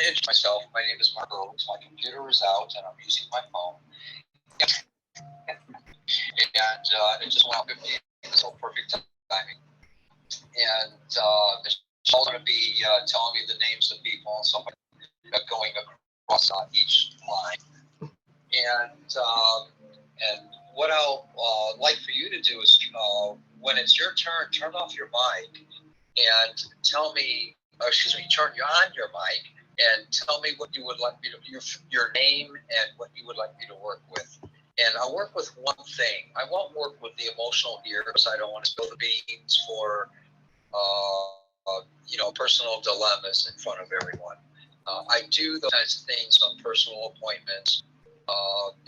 introduce myself. My name is Mark Earlix. My computer is out, and I'm using my phone. And it just went out 15 minutes, so perfect timing. And Michelle's going to be telling me the names of people and stuff going across each line. And what I'll like for you to do is when it's your turn, turn off your mic and tell me, turn on your mic and tell me what you would like me to, your name and what you would like me to work with. And I'll work with one thing. I won't work with the emotional here because I don't want to spill the beans for, personal dilemmas in front of everyone. I do those kinds of things on personal appointments.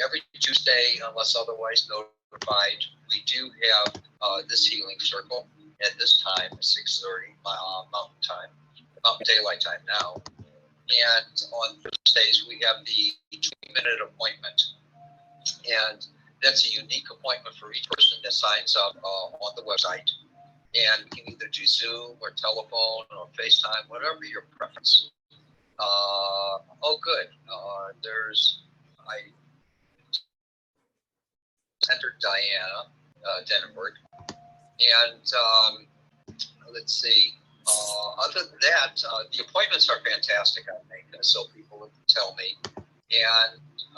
Every Tuesday, unless otherwise notified, we do have this healing circle at this time, 6:30 Mountain Time, Mountain Daylight Time now. And on Thursdays, we have the 20-minute appointment. And that's a unique appointment for each person that signs up on the website. And we can either do Zoom or telephone or FaceTime, whatever your preference. Good. I entered Diana Denenberg. And let's see. Other than that, the appointments are fantastic, I think, so people tell me. And I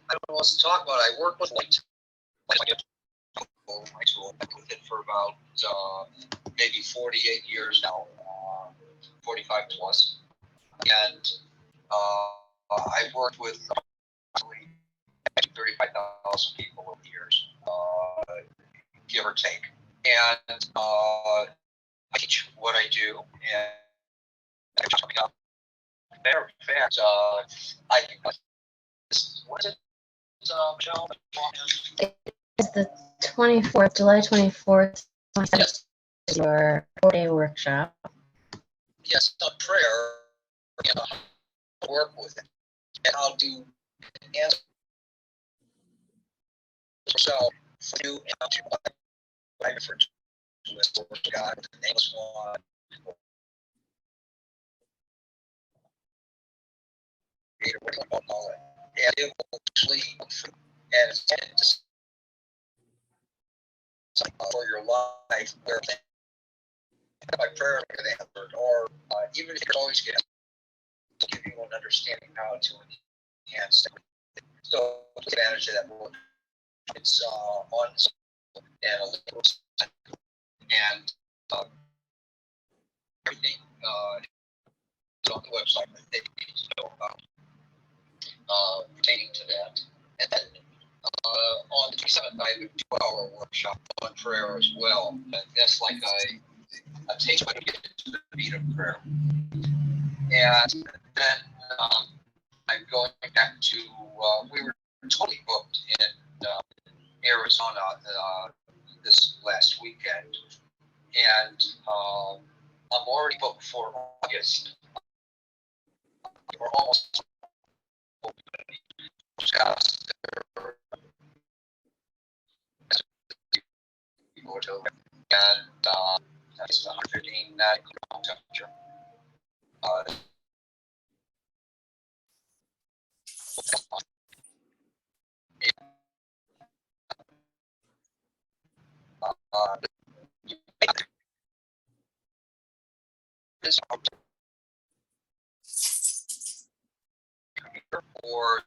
don't know what to talk about. I work with light. My tool. I've been with it for about maybe 48 years now, 45 plus. And I've worked with probably 35,000 people over the years, give or take. And I teach what I do. And coming up, matter of fact, what is it, Michelle? It's the 24th, July 24th, is your 4-day workshop. Yes, on prayer, I'll work with it. And I'll do answers. So, for you, and I'll do what I refer to as the word of God, the nameless one. And it will actually, and it's intended to for your life where my prayer get answered, or even if it always gets give you an understanding how to enhance it. So take advantage of that work. It's on and a little and everything is on the website that they need to know about pertaining to that. And then on the 27th, I have a 2-hour workshop on prayer as well. And that's like a taste when you get into the beat of prayer. And then I'm going back to, we were totally booked in Arizona this last weekend. And I'm already booked for August. We're almost and it's 115 temperature. Or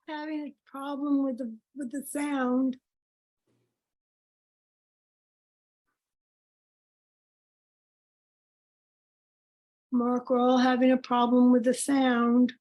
having a problem with the sound. Mark, we're all having a problem with the sound.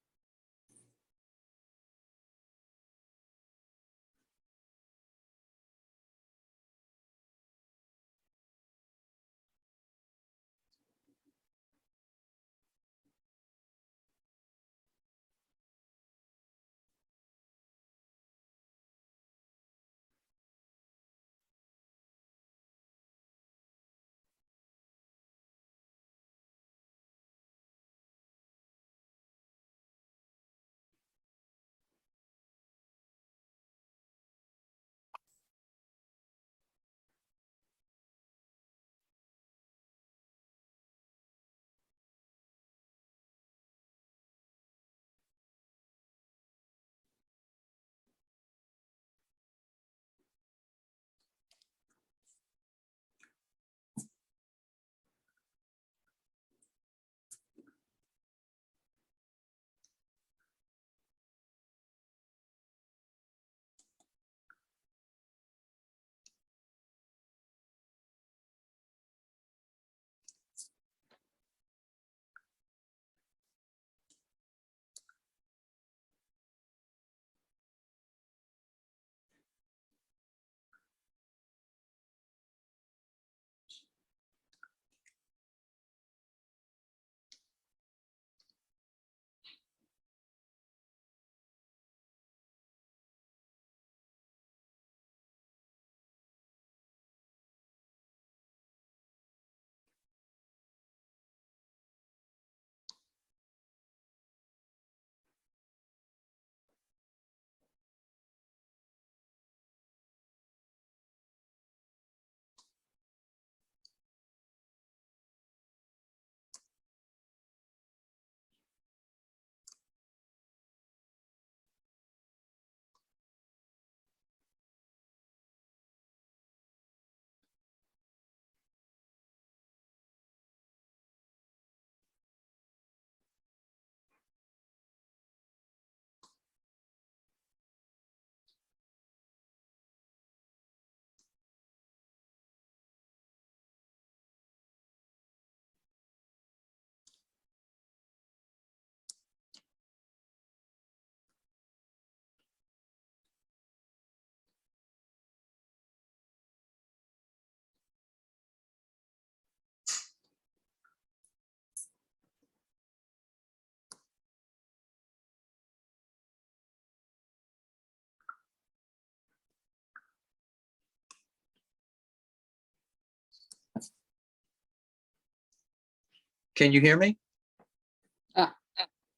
Can you hear me?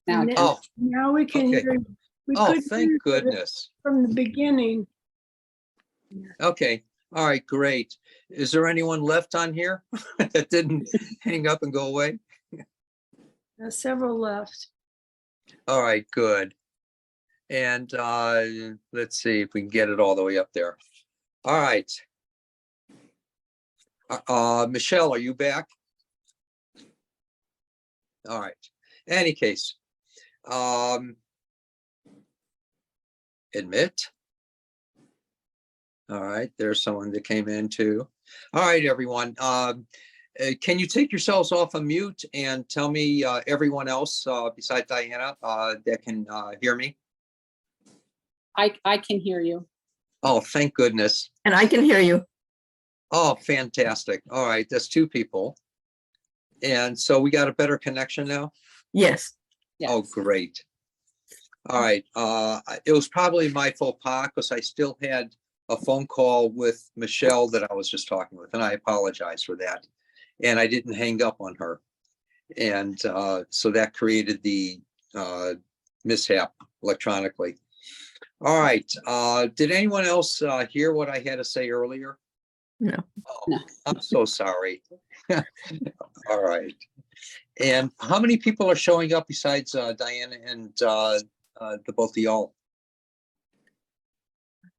Now, Oh, Now we can okay. hear you. We oh, could thank hear you goodness. from the beginning. Okay. All right, great. Is there anyone left on here that didn't hang up and go away? Several left. All right, good. And let's see if we can get it all the way up there. All right. Michelle, are you back? All right. Any case, admit. All right, there's someone that came in too. All right, everyone. Can you take yourselves off of mute and tell me everyone else besides Diana that can hear me? I can hear you. Oh, thank goodness. And I can hear you. Oh, fantastic. All right, that's two people. And so we got a better connection now? Yes. Yes. Oh, great. All right. It was probably my faux pas because I still had a phone call with Michelle that I was just talking with, and I apologize for that. And I didn't hang up on her. And so that created the mishap electronically. All right. Did anyone else hear what I had to say earlier? No. Oh, No. I'm so sorry. All right. And how many people are showing up besides Diana and the both of y'all?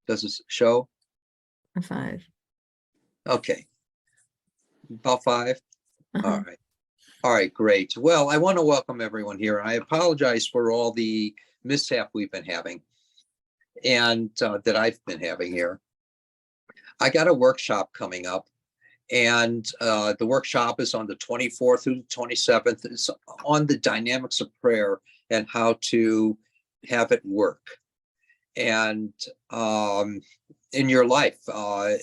Does it show? 5. Okay. About 5? Uh-huh. All right. All right, great. Well, I want to welcome everyone here. I apologize for all the mishap we've been having and that I've been having here. I got a workshop coming up, and the workshop is on the 24th through the 27th. It's on the dynamics of prayer and how to have it work. And in your life,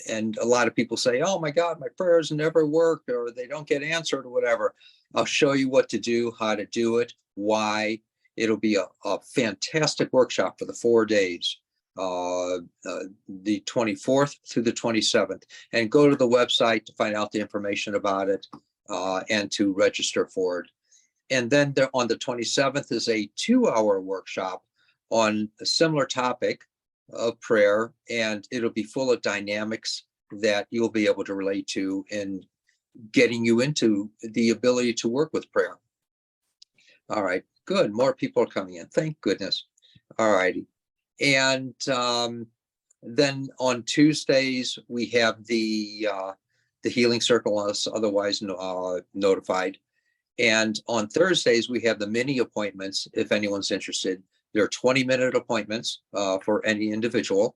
and a lot of people say, oh my God, my prayers never work, or they don't get answered, or whatever. I'll show you what to do, how to do it, why. It'll be a fantastic workshop for the 4 days, the 24th through the 27th. And go to the website to find out the information about it and to register for it. And then on the 27th is a 2-hour workshop on a similar topic of prayer, and it'll be full of dynamics that you'll be able to relate to in getting you into the ability to work with prayer. All right, good. More people are coming in. Thank goodness. All righty. And then on Tuesdays, we have the Healing Circle, as otherwise notified. And on Thursdays, we have the mini appointments, if anyone's interested. They're 20-minute appointments for any individual,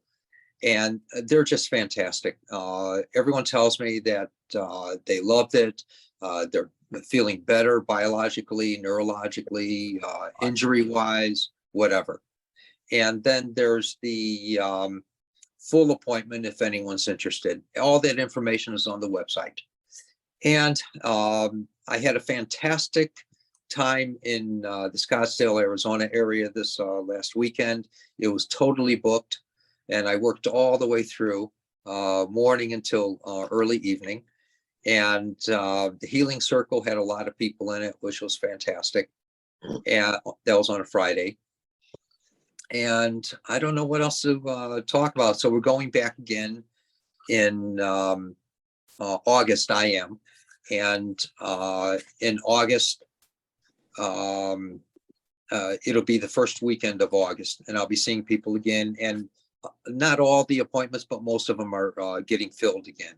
and they're just fantastic. Everyone tells me that they loved it. They're feeling better biologically, neurologically, injury-wise, whatever. And then there's the full appointment if anyone's interested. All that information is on the website. And I had a fantastic time in the Scottsdale, Arizona area this last weekend. It was totally booked, and I worked all the way through morning until early evening. And the Healing Circle had a lot of people in it, which was fantastic. And that was on a Friday. And I don't know what else to talk about. So we're going back again in August. I am. And in August, it'll be the first weekend of August, and I'll be seeing people again. And not all the appointments, but most of them are getting filled again,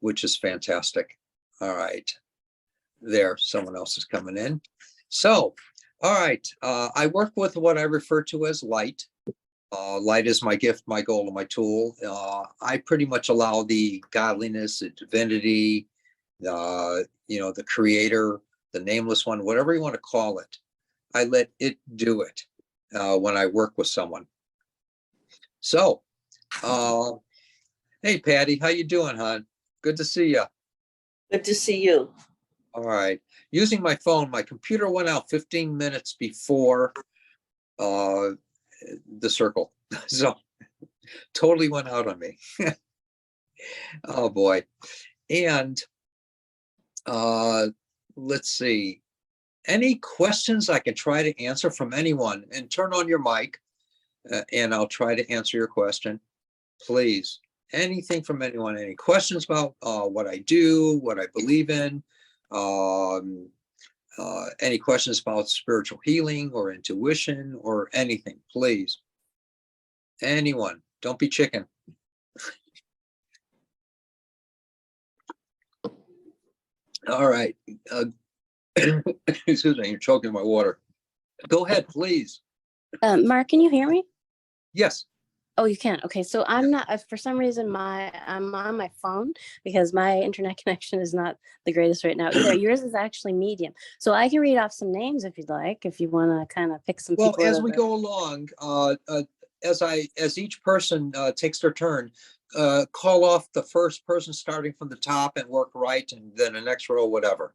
which is fantastic. All right. There, someone else is coming in. So, all right. I work with what I refer to as light. Light is my gift, my goal, and my tool. I pretty much allow the godliness, the divinity, the creator, the nameless one, whatever you want to call it. I let it do it when I work with someone. So, hey, Patty, how you doing, hon? Good to see you. Good to see you. All right. Using my phone, my computer went out 15 minutes before the circle. So totally went out on me. Oh boy. And let's see. Any questions I can try to answer from anyone? And turn on your mic, and I'll try to answer your question. Please, anything from anyone, any questions about what I do, what I believe in, any questions about spiritual healing or intuition or anything, please. Anyone, don't be chicken. All right. Excuse me, you're choking my water. Go ahead, please. Mark, can you hear me? Yes. Oh, you can. Okay, so I'm not. For some reason, I'm on my phone because my internet connection is not the greatest right now either. Yours is actually medium, so I can read off some names if you'd like. If you want to kind of pick some Well, people. as we go along, as each person takes their turn, call off the first person starting from the top and work right, and then the next row, whatever.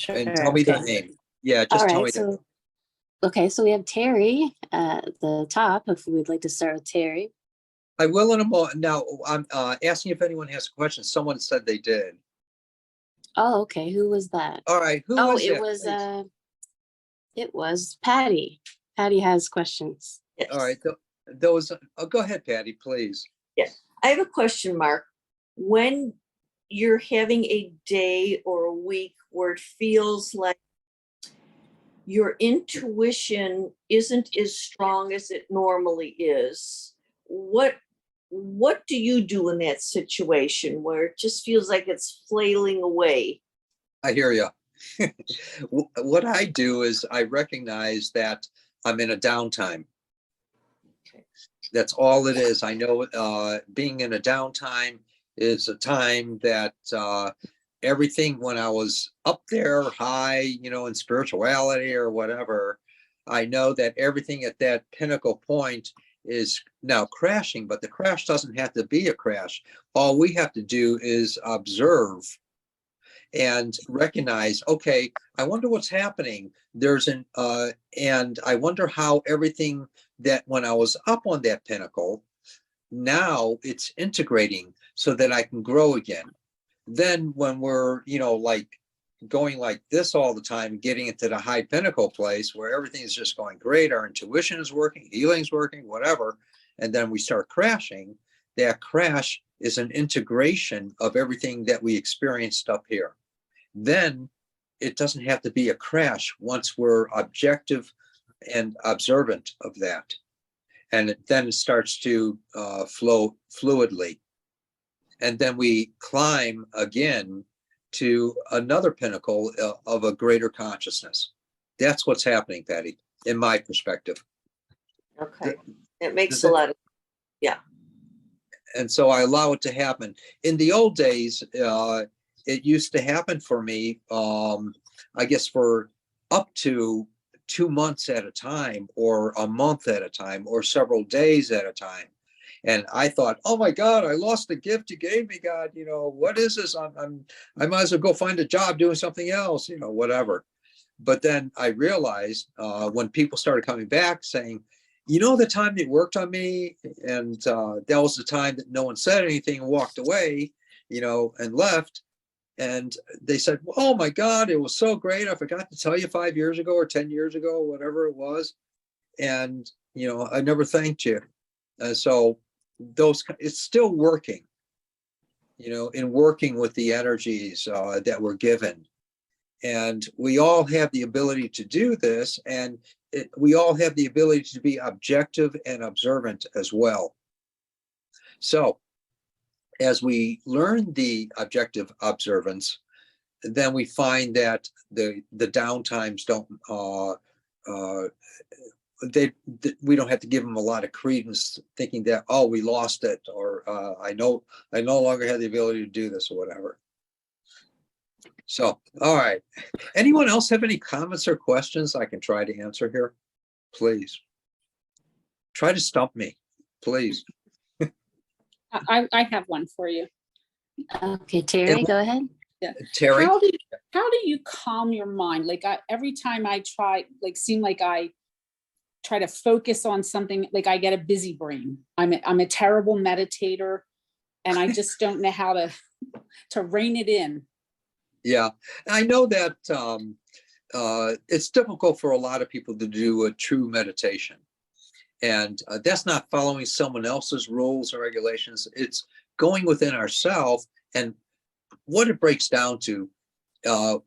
And tell me their okay. name. Yeah, just All tell right, me their name. so okay, so we have Terry at the top. If we'd like to start with Terry. I will in a moment. Now, I'm asking if anyone has a question. Someone said they did. Oh, okay. Who was that? All right. Who Oh, was it that, was please? it was Patty. Patty has questions. Yes. All right. Those. Go ahead, Patty, please. Yes. I have a question, Mark. When you're having a day or a week where it feels like your intuition isn't as strong as it normally is, what do you do in that situation where it just feels like it's flailing away? I hear you. What I do is I recognize that I'm in a downtime. That's all it is. I know being in a downtime is a time that everything, when I was up there high, in spirituality or whatever, I know that everything at that pinnacle point is now crashing, but the crash doesn't have to be a crash. All we have to do is observe and recognize, okay, I wonder what's happening. And I wonder how everything that when I was up on that pinnacle, now it's integrating so that I can grow again. Then when we're, like going like this all the time, getting into the high pinnacle place where everything is just going great, our intuition is working, healing's working, whatever, and then we start crashing, that crash is an integration of everything that we experienced up here. Then it doesn't have to be a crash once we're objective and observant of that. And then it starts to flow fluidly. And then we climb again to another pinnacle of a greater consciousness. That's what's happening, Patty, in my perspective. Okay. It makes a lot of, yeah. And so I allow it to happen. In the old days, it used to happen for me, I guess, for up to 2 months at a time, or a month at a time, or several days at a time. And I thought, oh my God, I lost the gift you gave me, God. What is this? I might as well go find a job doing something else, whatever. But then I realized when people started coming back saying, the time they worked on me, and that was the time that no one said anything and walked away, and left. And they said, oh my God, it was so great. I forgot to tell you 5 years ago or 10 years ago, whatever it was. And, I never thanked you. So it's still working, in working with the energies that we're given. And we all have the ability to do this. And we all have the ability to be objective and observant as well. So as we learn the objective observance, then we find that the downtimes don't we don't have to give them a lot of credence, thinking that, oh, we lost it, or I no longer have the ability to do this, or whatever. So, all right. Anyone else have any comments or questions I can try to answer here? Please. Try to stump me, please. I have one for you. Okay, Terry, go ahead. Yeah. Terry? How do you calm your mind? Like every time I try, seem like I try to focus on something, like I get a busy brain. I'm a terrible meditator, and I just don't know how to rein it in. Yeah, I know that it's difficult for a lot of people to do a true meditation. And that's not following someone else's rules or regulations. It's going within ourselves. And what it breaks down to,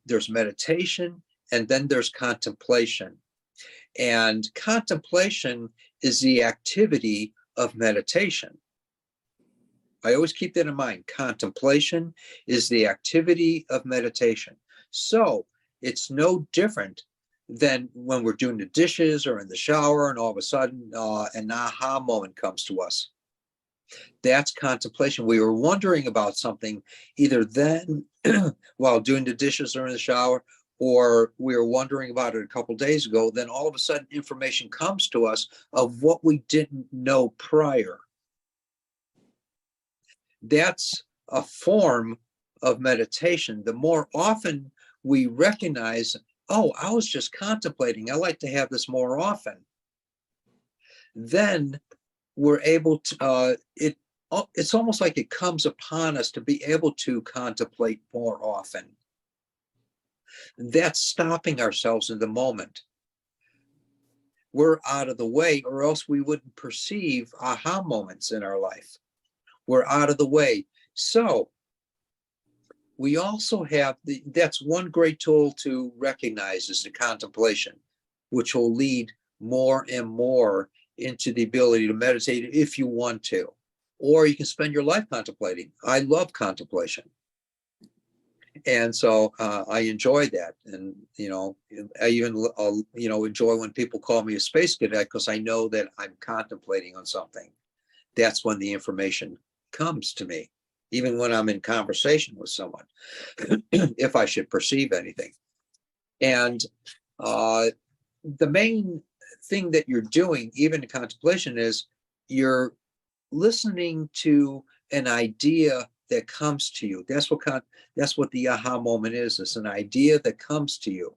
there's meditation and then there's contemplation. And contemplation is the activity of meditation. I always keep that in mind. Contemplation is the activity of meditation. So it's no different than when we're doing the dishes or in the shower and all of a sudden an aha moment comes to us. That's contemplation. We were wondering about something either then while doing the dishes or in the shower, or we were wondering about it a couple days ago. Then all of a sudden information comes to us of what we didn't know prior. That's a form of meditation. The more often we recognize, oh, I was just contemplating, I like to have this more often, then we're able to, it's almost like it comes upon us to be able to contemplate more often. That's stopping ourselves in the moment. We're out of the way, or else we wouldn't perceive aha moments in our life. We're out of the way. So we also have that's one great tool to recognize is the contemplation, which will lead more and more into the ability to meditate if you want to, or you can spend your life contemplating. I love contemplation. And so I enjoy that. And, I even, enjoy when people call me a space cadet because I know that I'm contemplating on something. That's when the information comes to me, even when I'm in conversation with someone, if I should perceive anything. And the main thing that you're doing, even in contemplation, is you're listening to an idea that comes to you. That's what the aha moment is. It's an idea that comes to you.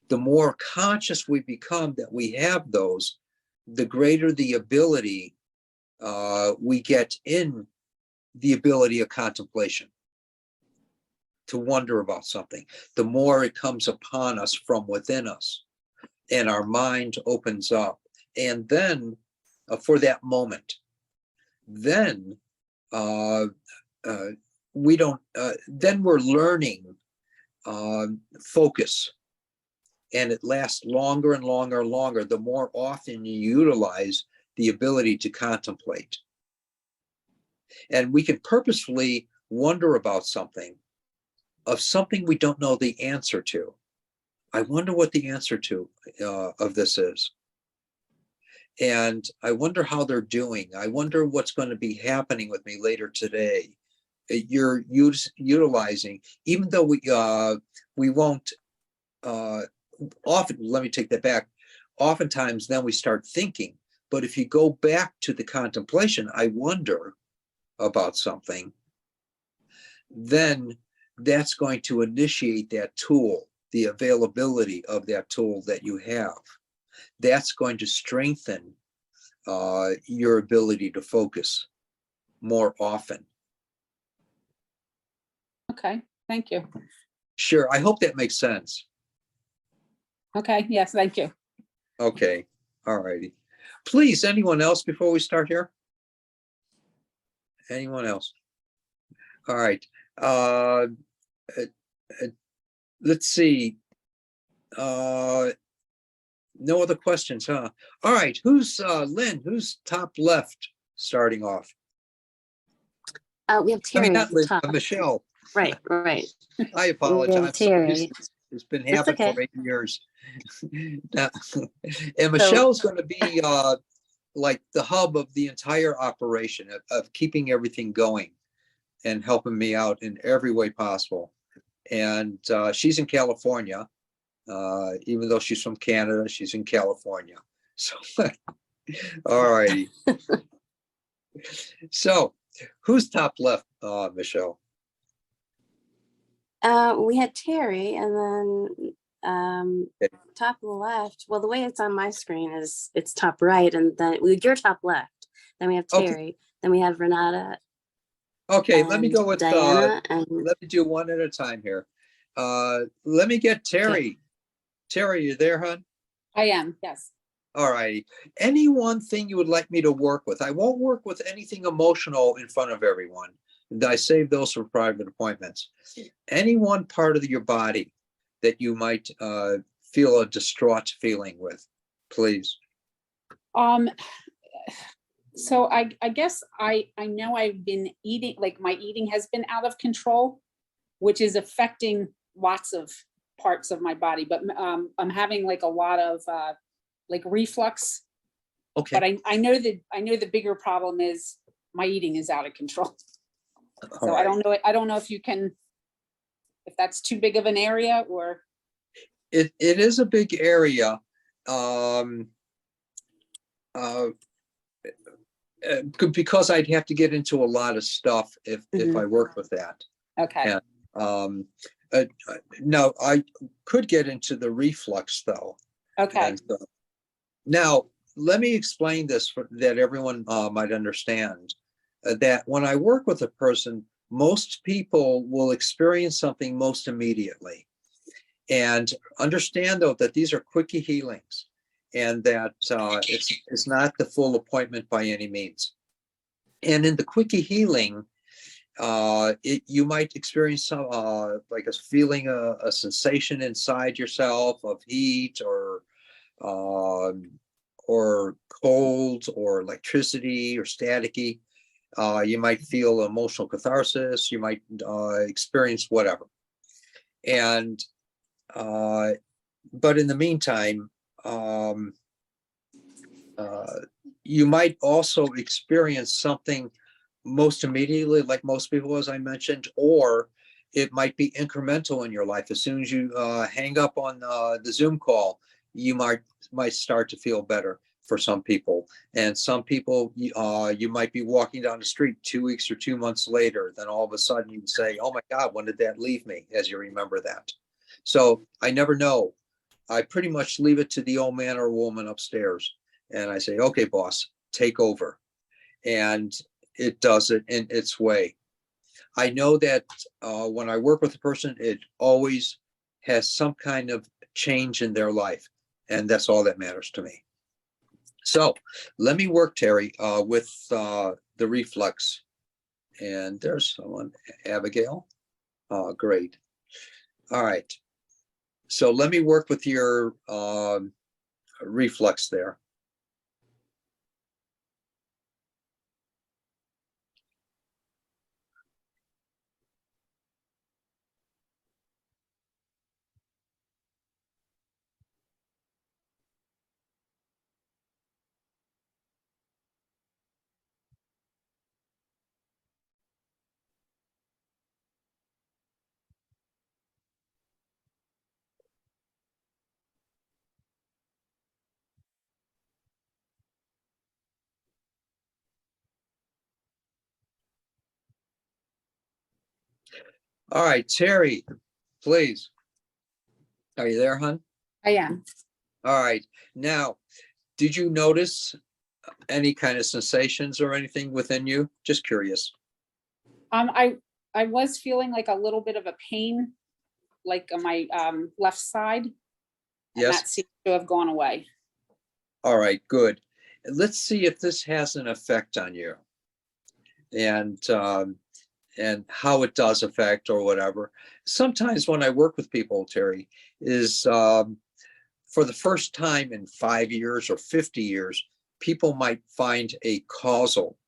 The more conscious we become that we have those, the greater the ability we get in the ability of contemplation to wonder about something. The more it comes upon us from within us and our mind opens up. And then for that moment, then we don't, then we're learning focus, and it lasts longer and longer and longer the more often you utilize the ability to contemplate. And we can purposefully wonder about something we don't know the answer to. I wonder what the answer to of this is. And I wonder how they're doing. I wonder what's going to be happening with me later today. You're utilizing, even though we won't often, let me take that back. Oftentimes then we start thinking, but if you go back to the contemplation, I wonder about something, then that's going to initiate that tool, the availability of that tool that you have. That's going to strengthen your ability to focus more often. Okay, thank you. Sure, I hope that makes sense. Okay, yes, thank you. Okay, all righty. Please, anyone else before we start here? Anyone else? All right. Let's see. No other questions, huh? All right, who's Lynn? Who's top left starting off? We have Terry not at the Lynn, top. Michelle. Right. I apologize. I'm sorry. Terry. It's been That's happening okay. for 8 years. And Michelle's going to be like the hub of the entire operation of keeping everything going and helping me out in every way possible. And she's in California. Even though she's from Canada, she's in California. So, all righty. So, who's top left, Michelle? We had Terry, and then top left. Well, the way it's on my screen is it's top right, and then you're top left. Then we have Terry. Okay. Then we have Renata. Okay, let me go with Diana. And let me do one at a time here. Let me get Terry. Terry, you there, hon? I am, yes. All righty. Any one thing you would like me to work with? I won't work with anything emotional in front of everyone. I save those for private appointments. Any one part of your body that you might feel a distraught feeling with, please. So I guess I know I've been eating, like my eating has been out of control, which is affecting lots of parts of my body, but I'm having like a lot of like reflux. Okay. But I know the bigger problem is my eating is out of control. All So right. I don't know if you can, if that's too big of an area or. It is a big area. Because I'd have to get into a lot of stuff if I worked with that. Okay. And no, I could get into the reflux though. Okay. And so, now, let me explain this that everyone might understand. That when I work with a person, most people will experience something most immediately. And understand though that these are quickie healings and that it's not the full appointment by any means. And in the quickie healing, you might experience some like a feeling, a sensation inside yourself of heat or cold or electricity or staticky. You might feel emotional catharsis. You might experience whatever. And but in the meantime, you might also experience something most immediately, like most people, as I mentioned, or it might be incremental in your life. As soon as you hang up on the Zoom call, you might start to feel better for some people. And some people, you might be walking down the street 2 weeks or 2 months later, then all of a sudden you say, oh my God, when did that leave me? As you remember that. So I never know. I pretty much leave it to the old man or woman upstairs. And I say, okay, boss, take over. And it does it in its way. I know that when I work with a person, it always has some kind of change in their life. And that's all that matters to me. So let me work, Terry, with the reflux. And there's someone, Abigail. Great. All right. So let me work with your reflux there. All right, Terry, please. Are you there, hon? I am. All right. Now, did you notice any kind of sensations or anything within you? Just curious. I was feeling like a little bit of a pain, like on my left side. And Yes. that seems to have gone away. All right, good. Let's see if this has an effect on you and how it does affect or whatever. Sometimes when I work with people, Terry, is for the first time in 5 years or 50 years, people might find a causal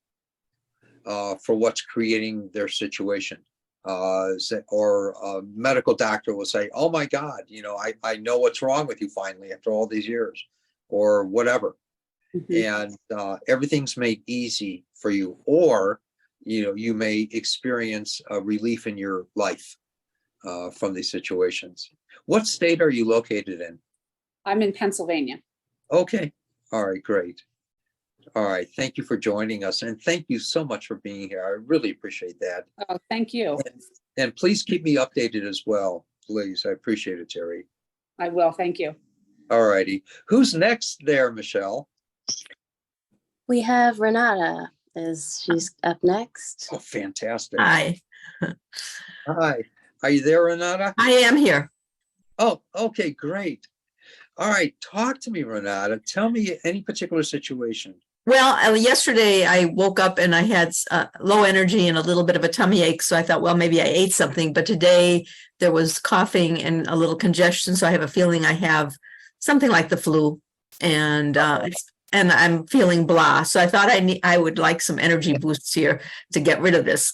for what's creating their situation. Or a medical doctor will say, oh my God, I know what's wrong with you finally after all these years, or whatever. And everything's made easy for you, or you may experience a relief in your life from these situations. What state are you located in? I'm in Pennsylvania. Okay. All right, great. All right, thank you for joining us, and thank you so much for being here. I really appreciate that. Oh, thank you. And please keep me updated as well, please. I appreciate it, Terry. I will. Thank you. All righty. Who's next there, Michelle? We have Renata. She's up next? Oh, fantastic. Hi. Hi. Are you there, Renata? I am here. Oh, okay, great. All right, talk to me, Renata. Tell me any particular situation. Well, yesterday I woke up and I had low energy and a little bit of a tummy ache. So I thought, well, maybe I ate something. But today there was coughing and a little congestion. So I have a feeling I have something like the flu, and and I'm feeling blah. So I thought I would like some energy boosts here to get rid of this.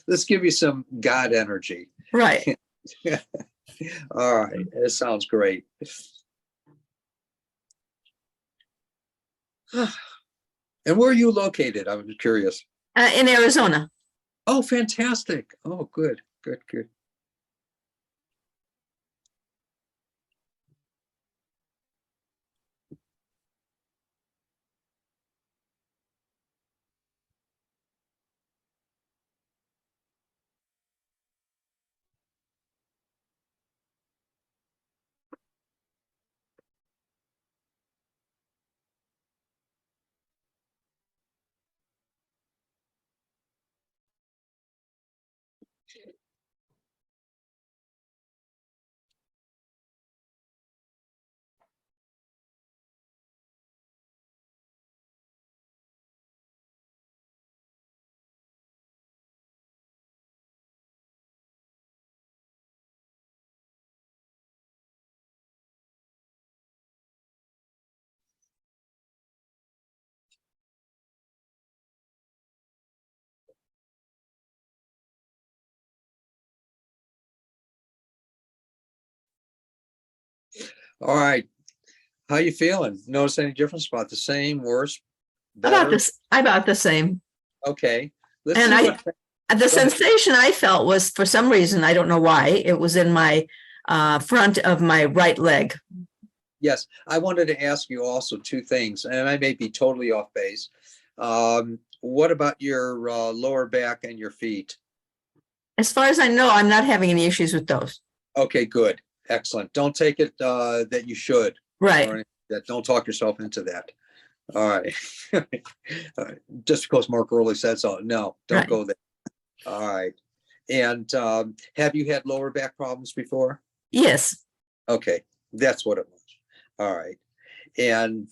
Let's give you some God energy. Right. All right, that sounds great. And where are you located? I'm curious. In Arizona. Oh, fantastic. Oh, good, good, good. All right. How you feeling? Notice any difference? About the same, worse, better? About the same. Okay. Let's And see what. the sensation I felt was, for some reason, I don't know why, it was in my front of my right leg. Yes, I wanted to ask you also two things, and I may be totally off base. What about your lower back and your feet? As far as I know, I'm not having any issues with those. Okay, good. Excellent. Don't take it that you should. Right. Or that don't talk yourself into that. All right. All right. Just because Mark Earlix said so. No, don't Right. go there. All right. And have you had lower back problems before? Yes. Okay, that's what it was. All right. And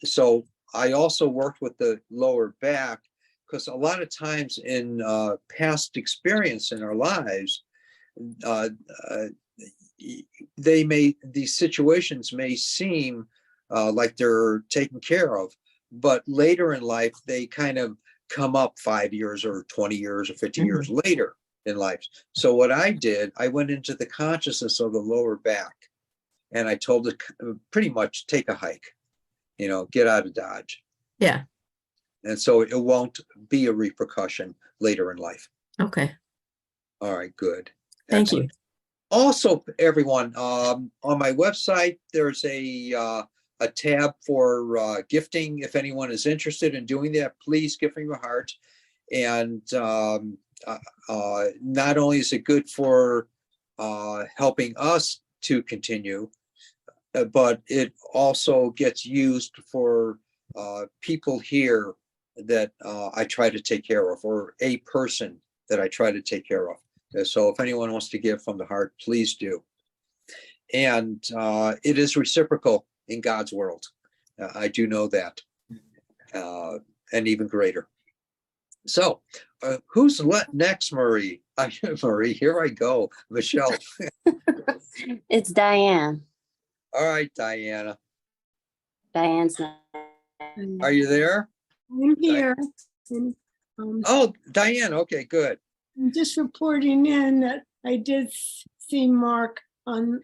so I also worked with the lower back because a lot of times in past experience in our lives, uh, uh, these situations may seem like they're taken care of, but later in life, they kind of come up 5 years or 20 years or 50 years later in life. So what I did, I went into the consciousness of the lower back and I told it pretty much take a hike, get out of Dodge. Yeah. And so it won't be a repercussion later in life. Okay. All right, good. Thank Excellent. you. Also, everyone, on my website, there's a tab for gifting. If anyone is interested in doing that, please give from your heart. And not only is it good for helping us to continue, but it also gets used for people here that I try to take care of, or a person that I try to take care of. So if anyone wants to give from the heart, please do. And it is reciprocal in God's world. I do know that, and even greater. So who's next, Marie? Marie, here I go. Michelle. It's Diane. All right, Diana. Diane's not. Are you there? I'm here. And, Oh, Diane. Okay, good. I'm just reporting in that I did see Mark on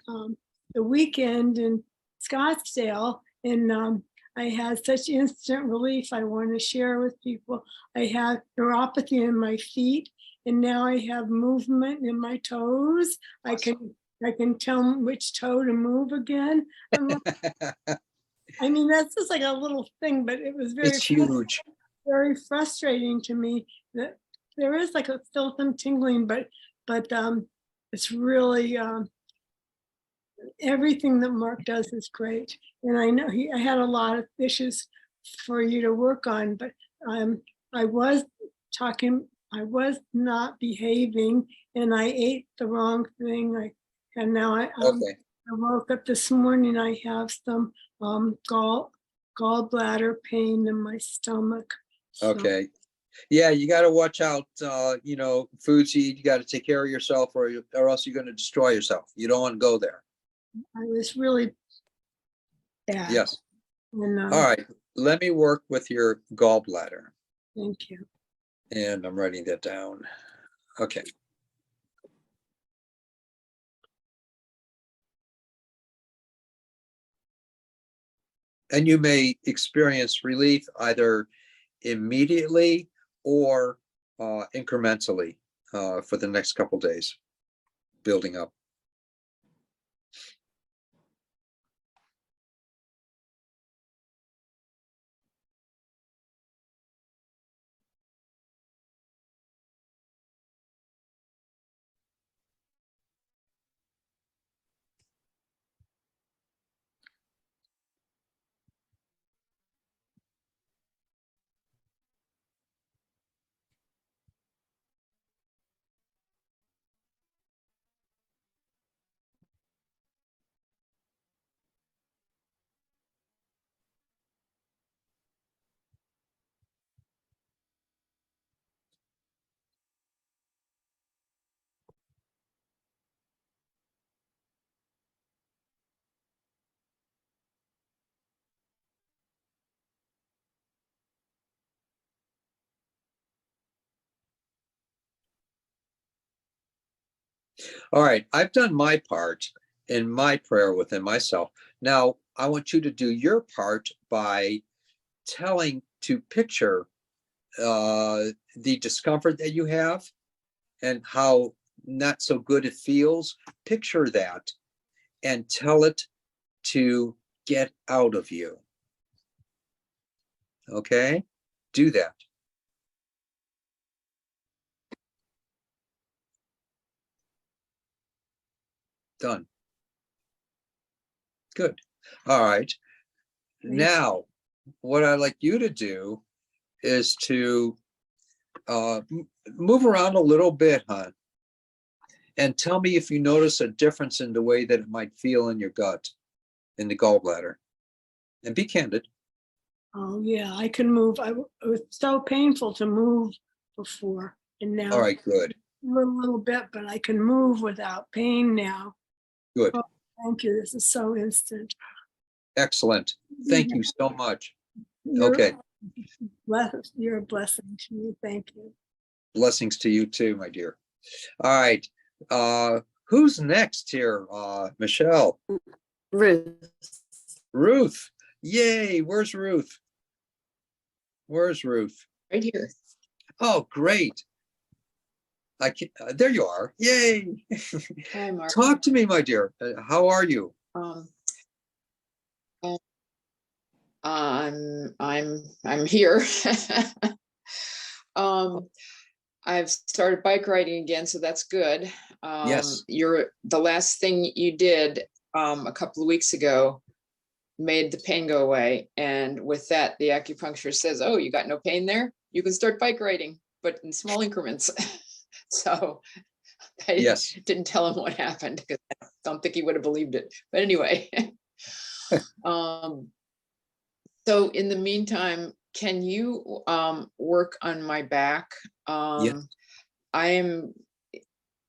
the weekend in Scottsdale, and I had such instant relief I want to share with people. I had neuropathy in my feet, and now I have movement in my toes. I can tell which toe to move again. I mean, that's just like a little thing, but it was It's huge. very frustrating to me that there is like still some tingling, but it's really everything that Mark does is great. And I know I had a lot of issues for you to work on, but I was talking I was not behaving and I ate the wrong thing. And now I Okay, woke up this morning, I have some gallbladder pain in my stomach. So okay. Yeah, you got to watch out, foods you eat, you got to take care of yourself or else you're going to destroy yourself. You don't want to go there. I was really bad. Yes. And, All right. Let me work with your gallbladder. thank you. And I'm writing that down. Okay. And you may experience relief either immediately or incrementally for the next couple days, building up. All right, I've done my part in my prayer within myself. Now, I want you to do your part by telling to picture the discomfort that you have and how not so good it feels. Picture that and tell it to get out of you. Okay, do that. Done. Good. All right. Now, what I'd like you to do is to move around a little bit, hon, and tell me if you notice a difference in the way that it might feel in your gut, in the gallbladder. And be candid. Oh, yeah, I can move. It was so painful to move before, and now All right, good, a little bit, but I can move without pain now. good, Oh, thank you. This is so instant. excellent. Thank you so much. You're, Okay, you're a blessing to me. Thank you. blessings to you too, my dear. All right, who's next here? Michelle, Ruth. Ruth. Yay, where's Ruth? Where's Ruth? Right here. Oh, great. There you are. Yay. Hi, Mark. Talk to me, my dear. How are you? Um, uh, I'm here. I've started bike riding again, so that's good. Yes. The last thing you did a couple of weeks ago made the pain go away, and with that, the acupuncturist says, "Oh, you got no pain there? You can start bike riding, but in small increments." So I Yes. didn't tell him what happened because I don't think he would have believed it. But anyway, so in the meantime, can you work on my back? Yeah. I am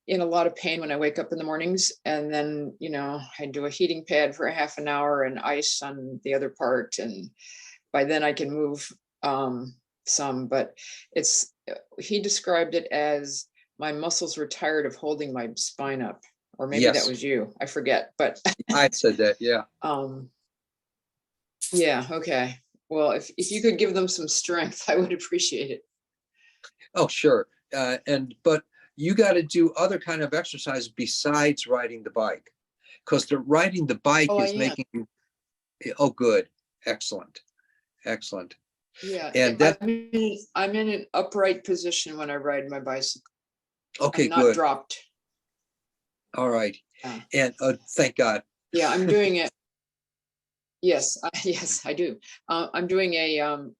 in a lot of pain when I wake up in the mornings, and then, I do a heating pad for a half an hour and ice on the other part. And by then I can move some, but he described it as my muscles were tired of holding my spine up, or maybe that Yes. was you, I forget, but I said that. Yeah. yeah, okay. Well, if you could give them some strength, I would appreciate it. Oh, sure. But you got to do other kind of exercise besides riding the bike, because the riding the bike Oh, is making you. Oh, good. Excellent. Excellent. Yeah, And that. I'm in an upright position when I ride my bicycle. Okay, I'm not good. dropped. All right. Yeah. And thank God. Yeah, I'm doing it. Yes, yes, I do. I'm doing a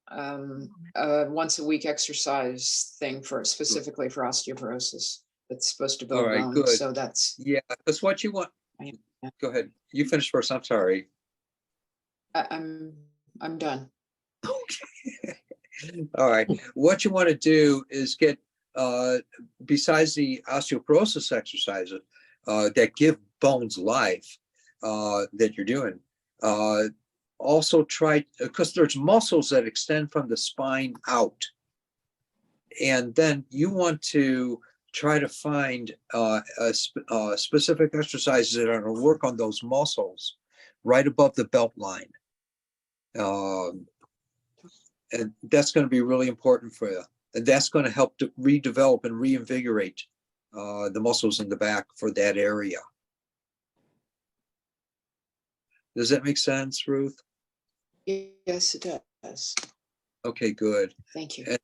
once a week exercise thing specifically for osteoporosis. That's supposed to All build right, bone. good. So that's, Yeah, that's what you want. Go ahead. You finish first. I'm sorry. I'm done. All right. What you want to do is get, besides the osteoporosis exercises that give bones life that you're doing, also try, because there's muscles that extend from the spine out. And then you want to try to find specific exercises that are going to work on those muscles right above the belt line. And that's going to be really important for you. And that's going to help to redevelop and reinvigorate the muscles in the back for that area. Does that make sense, Ruth? Yes, it does. Okay, good. Thank you. And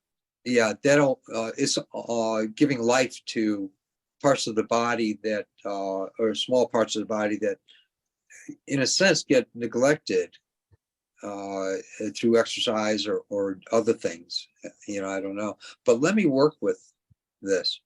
yeah, that'll it's giving life to parts of the body that or small parts of the body that, in a sense, get neglected through exercise or other things. You know, I don't know. But let me work with this.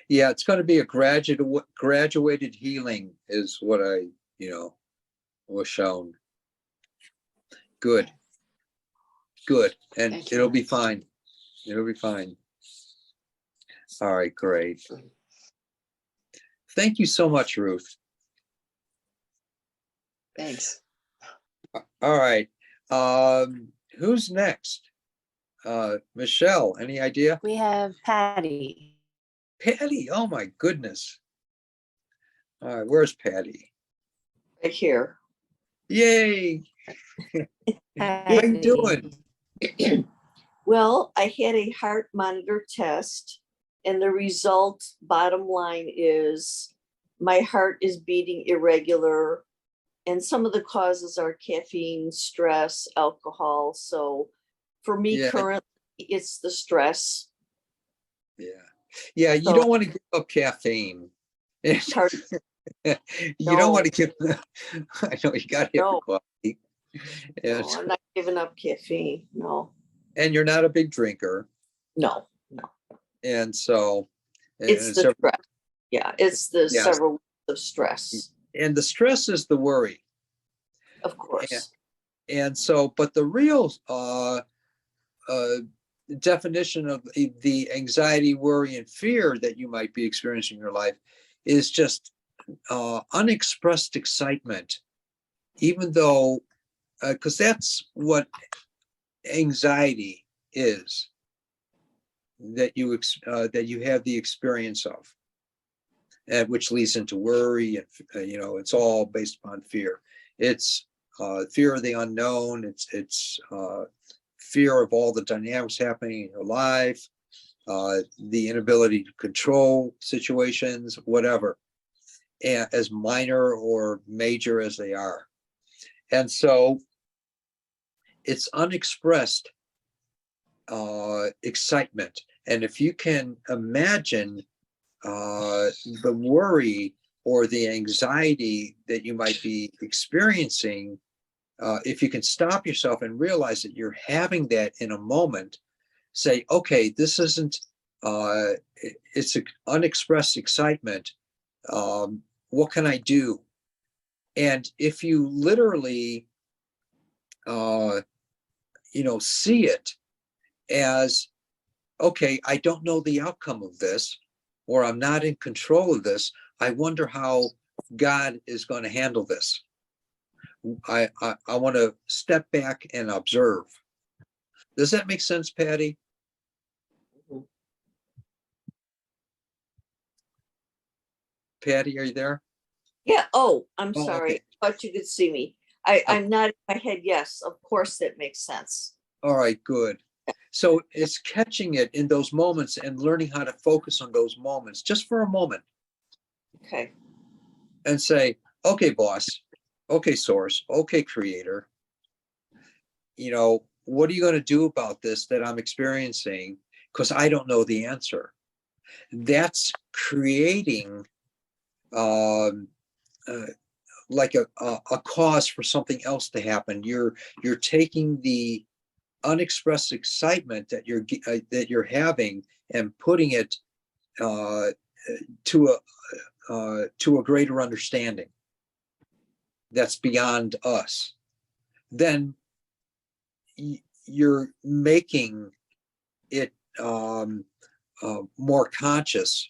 Yeah, it's going to be a graduated healing is what I, was shown. Good. Good. And Thank you. it'll be fine. It'll be fine. All right, great. Thank you so much, Ruth. Thanks. All right. Who's next? Michelle, any idea? We have Patty. Patty, oh my goodness. All right, where's Patty? Right here. Yay. How you doing? Well, I had a heart monitor test, and the result, bottom line, is my heart is beating irregular. And some of the causes are caffeine, stress, alcohol. So for me, Yeah. currently, it's the stress. Yeah. Yeah, you So- don't want to give up caffeine. You don't want to give, I know you got to have No. the coffee. No, And, I'm not giving up caffeine. No, and you're not a big drinker. no. And so. It's the stress. Yeah, it's the Yes. several weeks of stress, And the stress is the worry. of course. And so, but the real definition of the anxiety, worry, and fear that you might be experiencing in your life is just unexpressed excitement, even though, because that's what anxiety is, that you have the experience of, which leads into worry, and it's all based upon fear. It's fear of the unknown. It's fear of all the dynamics happening in your life, the inability to control situations, whatever, as minor or major as they are. And so it's unexpressed excitement. And if you can imagine the worry or the anxiety that you might be experiencing, if you can stop yourself and realize that you're having that in a moment, say, okay, this isn't, it's an unexpressed excitement. What can I do? And if you literally, see it as, okay, I don't know the outcome of this, or I'm not in control of this. I wonder how God is going to handle this. I want to step back and observe. Does that make sense, Patty? Patty, are you there? Yeah, oh, I'm Oh, sorry. okay. Thought you could see me. I'm not in my head. Yes, of course that makes sense. All right, good. So it's catching it in those moments and learning how to focus on those moments just for a moment Okay. and say, okay, boss, okay, source, okay, creator, what are you going to do about this that I'm experiencing? Because I don't know the answer. That's creating like a cause for something else to happen. You're taking the unexpressed excitement that you're having and putting it to a greater understanding that's beyond us. Then you're making it more conscious.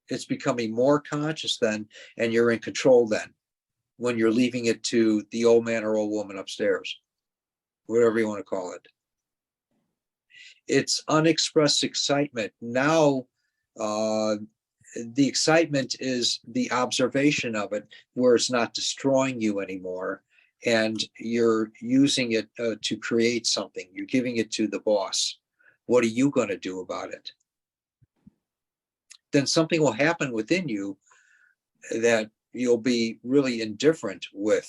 It's becoming more conscious then, and you're in control then when you're leaving it to the old man or old woman upstairs, whatever you want to call it. It's unexpressed excitement. Now, the excitement is the observation of it, where it's not destroying you anymore. And you're using it to create something. You're giving it to the boss. What are you going to do about it? Then something will happen within you that you'll be really indifferent with.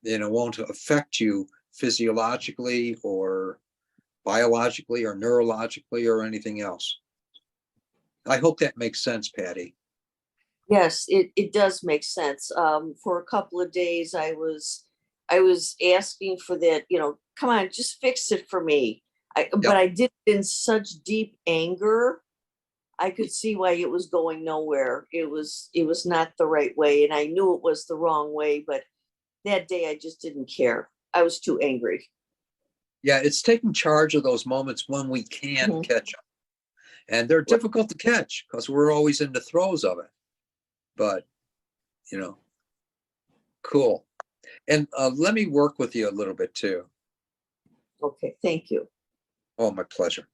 And it won't affect you physiologically or biologically or neurologically or anything else. I hope that makes sense, Patty. Yes, it does make sense. For a couple of days, I was asking for that, come on, just fix it for me. But I did it in such deep anger. I could see why it was going nowhere. It was not the right way, and I knew it was the wrong way, but that day I just didn't care. I was too angry. Yeah, it's taking charge of those moments when we can catch them. And they're difficult to catch because we're always in the throes of it. But, cool. And let me work with you a little bit too. Okay, thank you. Oh, my pleasure.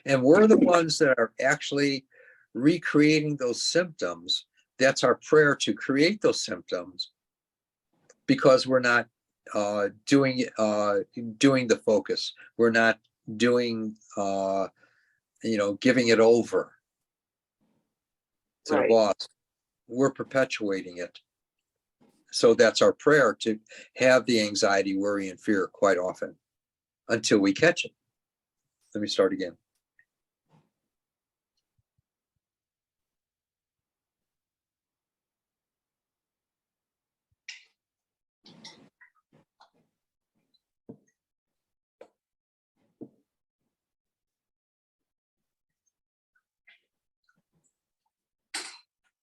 And we're the ones that are actually recreating those symptoms. That's our prayer, to create those symptoms, because we're not doing the focus. We're not doing giving it over to the boss. We're perpetuating it. So that's our prayer, to have the anxiety, worry, and fear quite often until we catch it. Let me start again.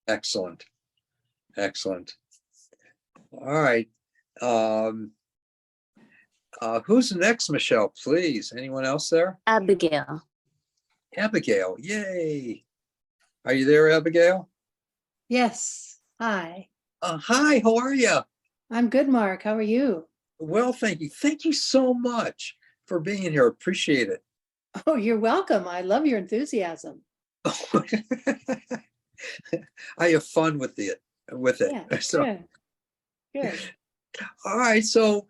Excellent. Excellent. All right. Who's next, Michelle, please? Anyone else there? Abigail. Abigail, yay. Are you there, Abigail? Yes. Hi. Hi, how are you? I'm good, Mark. How are you? Well, thank you. Thank you so much for being here. Appreciate it. Oh, you're welcome. I love your enthusiasm. I have fun with it. Yeah, So, good. Good. all right. So,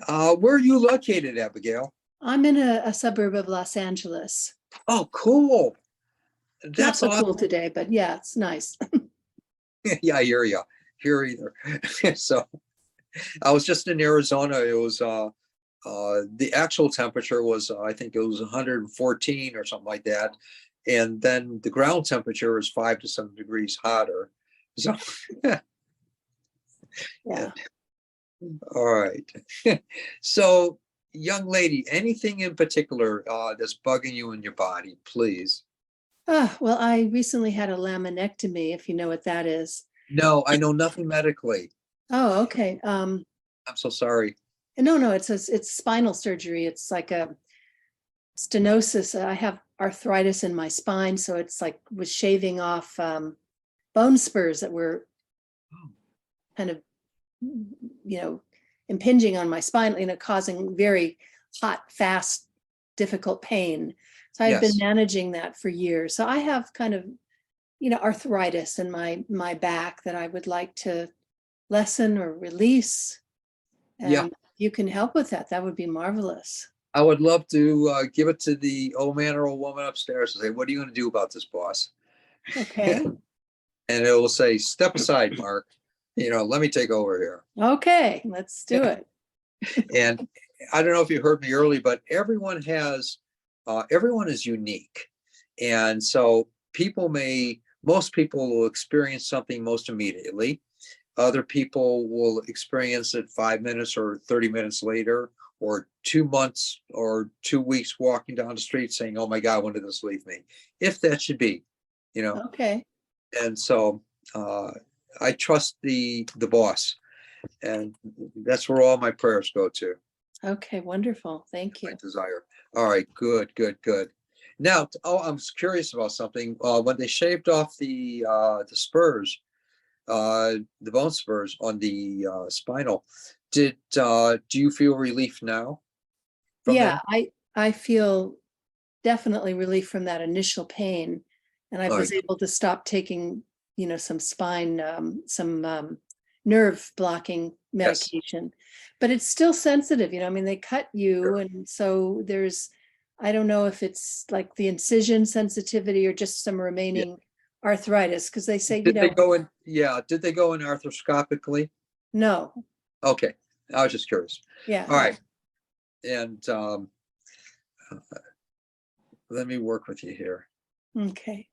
where are you located, Abigail? I'm in a suburb of Los Angeles. Oh, cool. Not That's so awesome. cool today, but yeah, it's nice. Yeah, I hear you. Here either. So, I was just in Arizona. It was the actual temperature was I think it was 114 or something like that, and then the ground temperature is 5 to 7 degrees hotter. So Yeah. All right. So, young lady, anything in particular that's bugging you in your body, please? Well, I recently had a laminectomy, if you know what that is. No, I know nothing medically. Oh, okay. I'm so sorry. No, it's spinal surgery. It's like a stenosis. I have arthritis in my spine, so it's like was shaving off bone spurs that were kind of, impinging on my spine, causing very hot, fast, difficult pain. So I've been Yes. managing that for years. So I have kind of, arthritis in my back that I would like to lessen or release. Yeah. And if you can help with that, that would be marvelous. I would love to give it to the old man or old woman upstairs and say, what are you going to do about this, boss? Okay. And it will say, step aside, Mark. Let me take over here. Okay, let's do it. And I don't know if you heard me early, but everyone is unique. And so most people will experience something most immediately. Other people will experience it 5 minutes or 30 minutes later, or 2 months or 2 weeks walking down the street saying, oh my God, when did this leave me? If that should be, Okay. And so I trust the boss, and that's where all my prayers go to. Okay, wonderful. Thank My you. desire. All right, good. Now, I'm curious about something. When they shaved off the spurs, the bone spurs on the spinal, do you feel relief now from Yeah, that? I feel definitely relief from that initial pain. And I All was right. able to stop taking, some spine, some nerve blocking Yes. medication. But it's still sensitive, they cut you. Sure. And so I don't know if it's like the incision sensitivity or just some remaining arthritis, because they say, Did they go in? Yeah. Did they go in arthroscopically? no. Okay. I was just curious. Yeah. All right. And let me work with you here. Okay.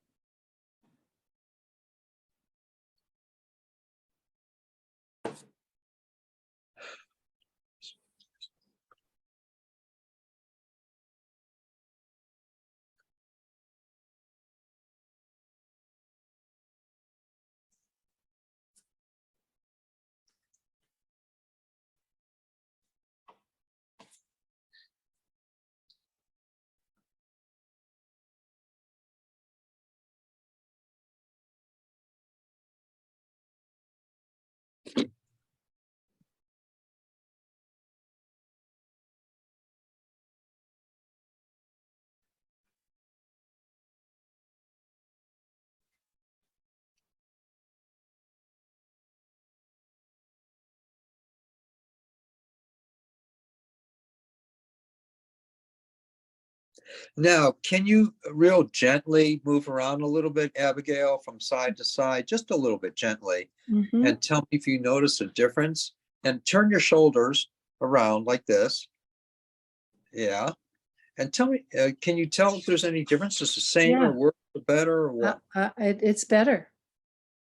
Now, can you real gently move around a little bit, Abigail, from side to side, just a little bit gently, Mhm. and tell me if you notice a difference? And turn your shoulders around like this. Yeah. And tell me, can you tell if there's any difference? Is the same Yeah. or worse or better or what? It's better.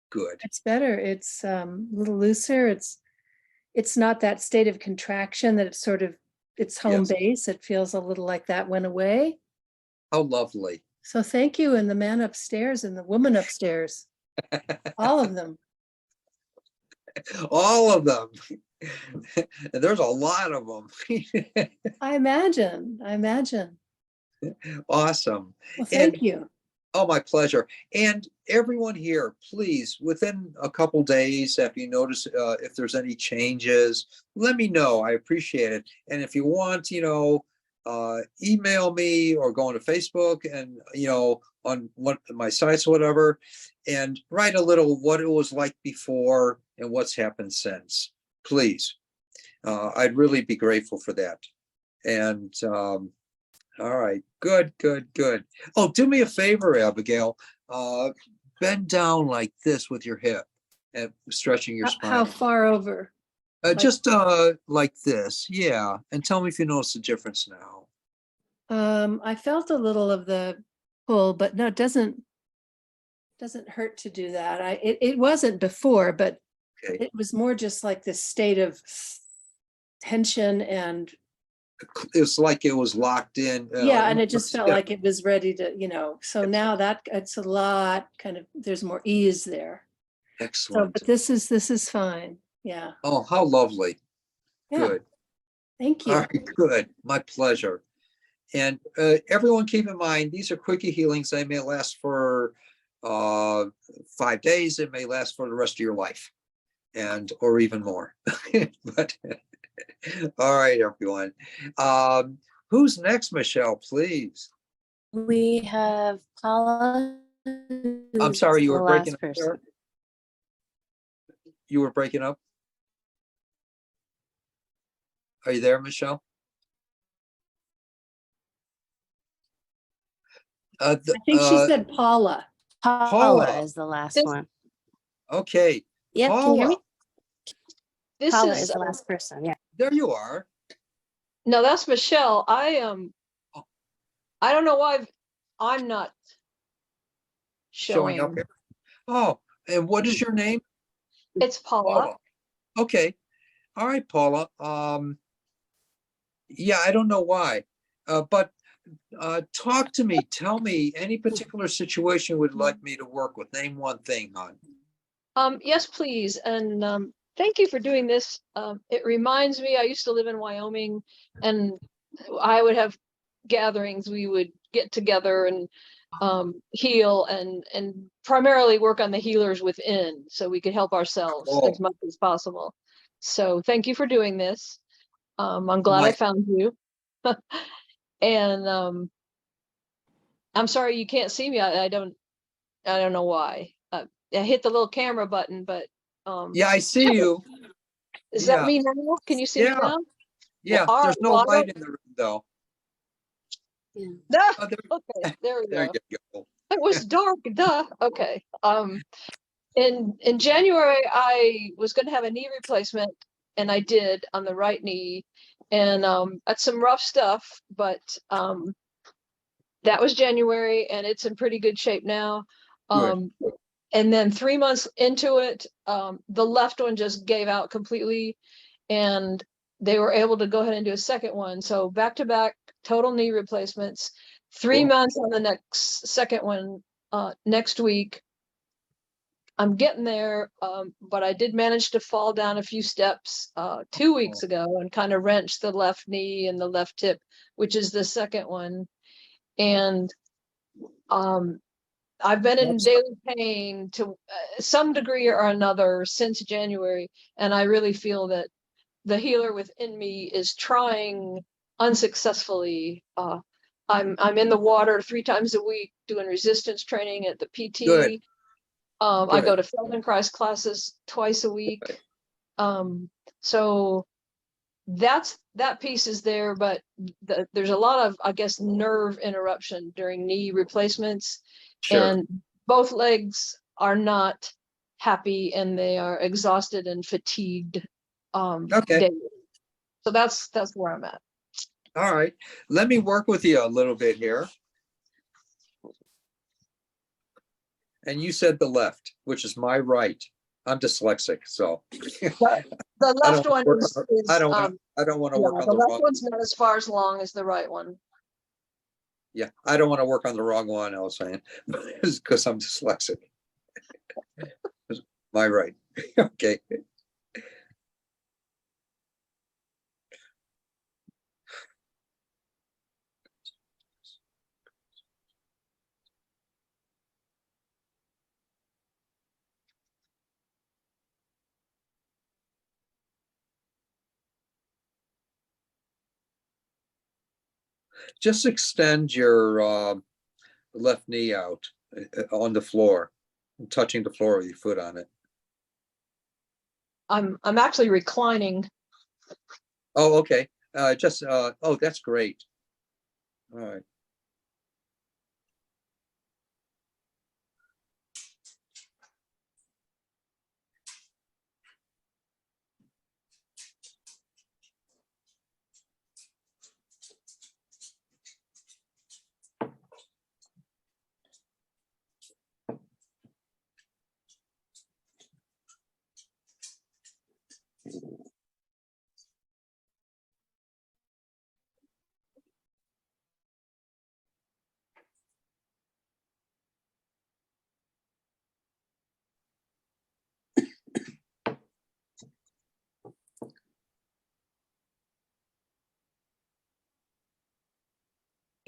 Good. It's better. It's a little looser. It's not that state of contraction that it's home Yes. base. It feels a little like that went away. How lovely. So thank you. And the man upstairs and the woman upstairs, all of them. All of them. There's a lot of them. I imagine. Awesome. Well, And thank you. oh, my pleasure. And everyone here, please, within a couple days, if you notice if there's any changes, let me know. I appreciate it. And if you want, email me or go onto Facebook and, on one of my sites or whatever, and write a little what it was like before and what's happened since. Please. I'd really be grateful for that. And all right, good. Oh, do me a favor, Abigail. Bend down like this with your hip and stretching your How spine. far over? Just like this, yeah. And tell me if you notice the difference now. I felt a little of the pull, but no, it doesn't hurt to do that. It wasn't before, but Okay. It was more just like this state of tension and It's like it was locked in. yeah, and it just felt stiff. like it was ready to, you know, so now that it's a lot kind of, there's more ease there. So, Excellent. but this is fine. Yeah. Oh, how lovely. Yeah. Good. Thank All you. right, good. My pleasure. And everyone keep in mind, these are quickie healings. They may last for 5 days. It may last for the rest of your life and or even more. But all right, everyone. Who's next, Michelle, please? We have Paula. I'm who's sorry, you the were breaking last up person. there. You were breaking up. Are you there, Michelle? I think she said Paula. Paula Paula. is the last This- one. Okay. Yep, can you hear Paula, me? This Paula is is the last person, yeah. there you are. no, that's Michelle. I don't know why I'm not Showing up showing. here. Oh, and what is your name? It's Paula. Paula. Okay. All right, Paula. Yeah, I don't know why, but talk to me. Tell me any particular situation you would like me to work with. Name one thing, hon. Yes, please. And thank you for doing this. It reminds me, I used to live in Wyoming, and I would have gatherings. We would get together and heal and primarily work on the healers within, so we could help ourselves Cool. as much as possible. So thank you for doing this. I'm glad I My- found you. And I'm sorry you can't see me. I don't know why. I hit the little camera button, but Yeah, I see you. is yeah. that me now? Can you see me Yeah. now? Yeah, all there's right, no well, I light in the room, though. Ah, Oh, okay, there we there go. you go. It was dark, duh. Okay. In January, I was going to have a knee replacement, and I did on the right knee, and that's some rough stuff, but that was January, and it's in pretty good shape now. Good. And then 3 months into it, the left one just gave out completely, and they were able to go ahead and do a second one. So back to back total knee replacements, 3 Cool. months on the next second one next week. I'm getting there, but I did manage to fall down a few steps 2 weeks ago and kind of wrenched the left knee and the left hip, which is the second one. And I've been in daily pain to some degree or another since January, and I really feel that the healer within me is trying unsuccessfully. I'm in the water 3 times a week doing resistance training at the PT. Good. I go Good. to Feldenkrais classes twice a week. So that piece is there, but there's a lot of, I guess, nerve interruption during knee replacements. Sure. And both legs are not happy, and they are exhausted and fatigued Okay. daily. So that's where I'm at. All right. Let me work with you a little bit here. And you said the left, which is my right. I'm dyslexic, so The I left don't one work is, I don't want to yeah, work on the the left wrong. one's not as far as long as the right one. Yeah, I don't want to work on the wrong one, I was saying, because I'm dyslexic. My right. Okay. Just extend your left knee out on the floor, touching the floor with your foot on it. I'm actually reclining. Oh, okay. Oh, that's great. All right.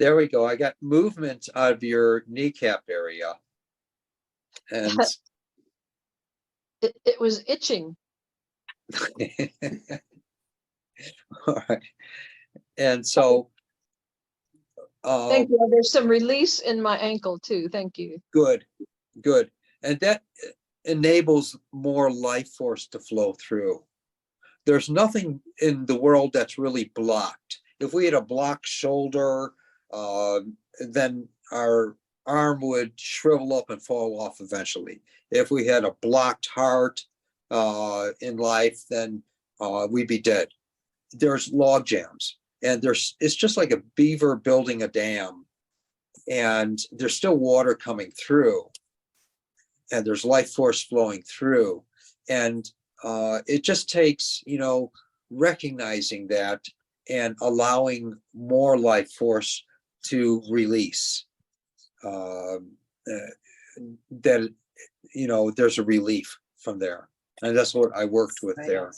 There we go. I got movement out of your kneecap area. And It was itching. all right. And so Thank you. There's some release in my ankle too. Thank you. good, good. And that enables more life force to flow through. There's nothing in the world that's really blocked. If we had a blocked shoulder, then our arm would shrivel up and fall off eventually. If we had a blocked heart in life, then we'd be dead. There's log jams, and it's just like a beaver building a dam, and there's still water coming through, and there's life force flowing through. And it just takes, recognizing that and allowing more life force to release. That, there's a relief from there. And that's what I worked with there.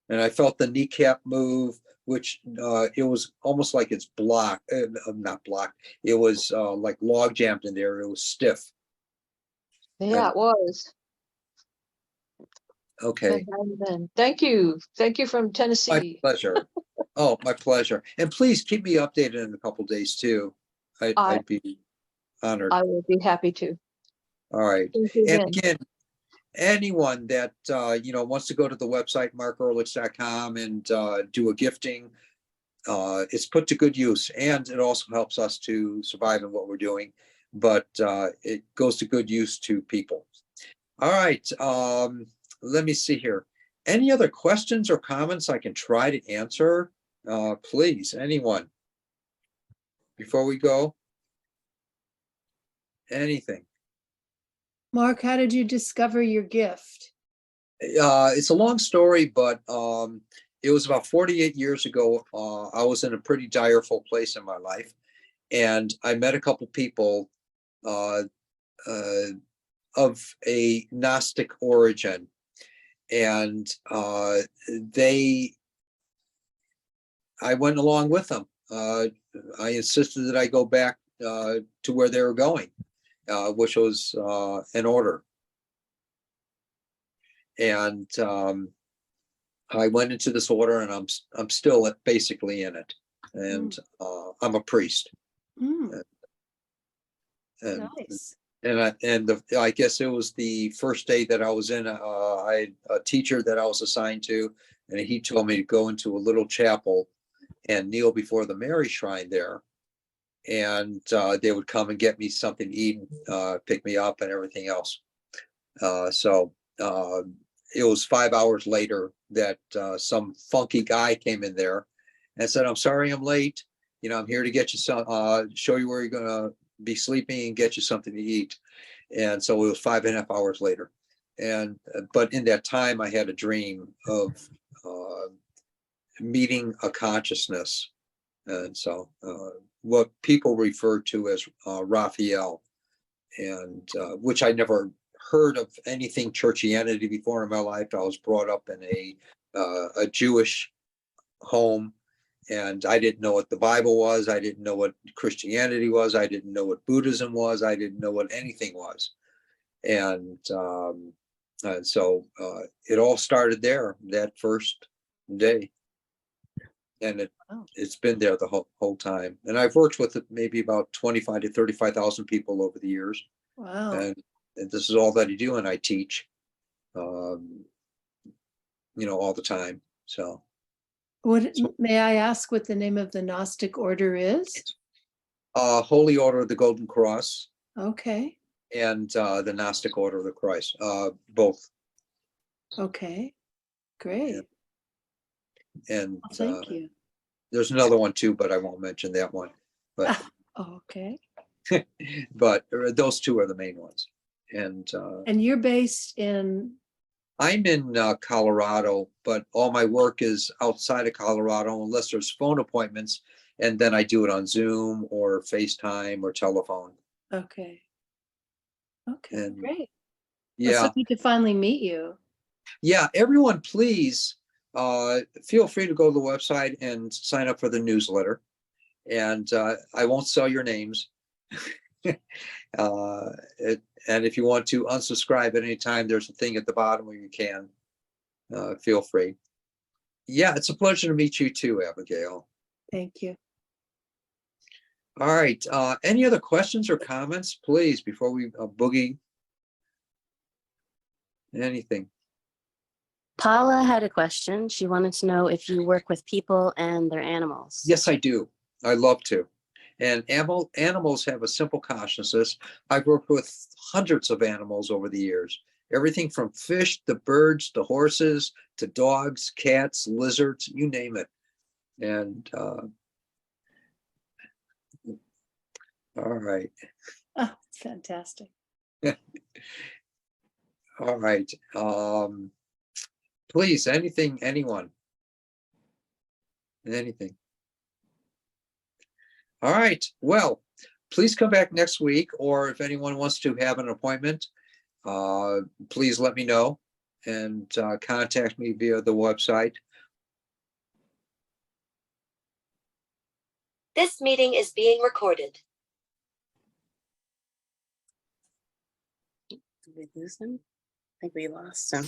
And I felt the kneecap move, which it was almost like it's blocked, not blocked. It was like log jammed in there. It was stiff. Yeah, it was. Okay. Thank you. Thank you from My Tennessee. pleasure. Oh, my pleasure. And please keep me updated in a couple days too. I'd be honored. I will be happy to. All right. Thank you And again. again, anyone that wants to go to the website markearlix.com and do a gifting, it's put to good use, and it also helps us to survive in what we're doing. But it goes to good use to people. All right. Let me see here. Any other questions or comments I can try to answer? Please, anyone, before we go? Anything? Mark, how did you discover your gift? It's a long story, but it was about 48 years ago. I was in a pretty direful place in my life, and I met a couple people of a Gnostic origin, and I went along with them. I insisted that I go back to where they were going, which was an order. And I went into this order, and I'm still basically in it, and I'm a priest. And Nice. I guess it was the first day that I was in. I had a teacher that I was assigned to, and he told me to go into a little chapel and kneel before the Mary shrine there, and they would come and get me something to eat, pick me up, and everything else. So it was 5 hours later that some funky guy came in there and said, "I'm sorry I'm late. I'm here to get you some, show you where you're gonna be sleeping and get you something to eat." And so it was 5.5 hours later. And but in that time, I had a dream of meeting a consciousness, and so what people refer to as Raphael, and which I never heard of anything churchianity before in my life. I was brought up in a Jewish home, and I didn't know what the Bible was. I didn't know what Christianity was. I didn't know what Buddhism was. I didn't know what anything was. And so it all started there that first day. And it's been there the whole time. And I've worked with maybe about 25 to 35,000 people over the years. Wow. And this is all that I do, and I teach, all the time. So. May I ask what the name of the Gnostic order is? Holy Order of the Golden Cross. Okay. And the Gnostic Order of the Christ, both. Okay, great. And Thank you. There's another one too, but I won't mention that one. But Okay. but those two are the main ones. And you're based in? I'm in Colorado, but all my work is outside of Colorado unless there's phone appointments, and then I do it on Zoom or FaceTime or telephone. Okay. Okay, And, great. Yeah. So we could finally meet you. Yeah, everyone, please feel free to go to the website and sign up for the newsletter. And I won't sell your names. And if you want to unsubscribe at any time, there's a thing at the bottom where you can. Feel free. Yeah, it's a pleasure to meet you too, Abigail. Thank you. All right. Any other questions or comments, please, before we boogie? Anything? Paula had a question. She wanted to know if you work with people and their animals. Yes, I do. I love to. And animals have a simple consciousness. I've worked with hundreds of animals over the years. Everything from fish to birds to horses to dogs, cats, lizards, you name it. And all right. Oh, it's fantastic. All right. Please, anything, anyone. Anything. All right. Well, please come back next week, or if anyone wants to have an appointment, please let me know and contact me via the website. This meeting is being recorded. Did we lose him? I think we lost him.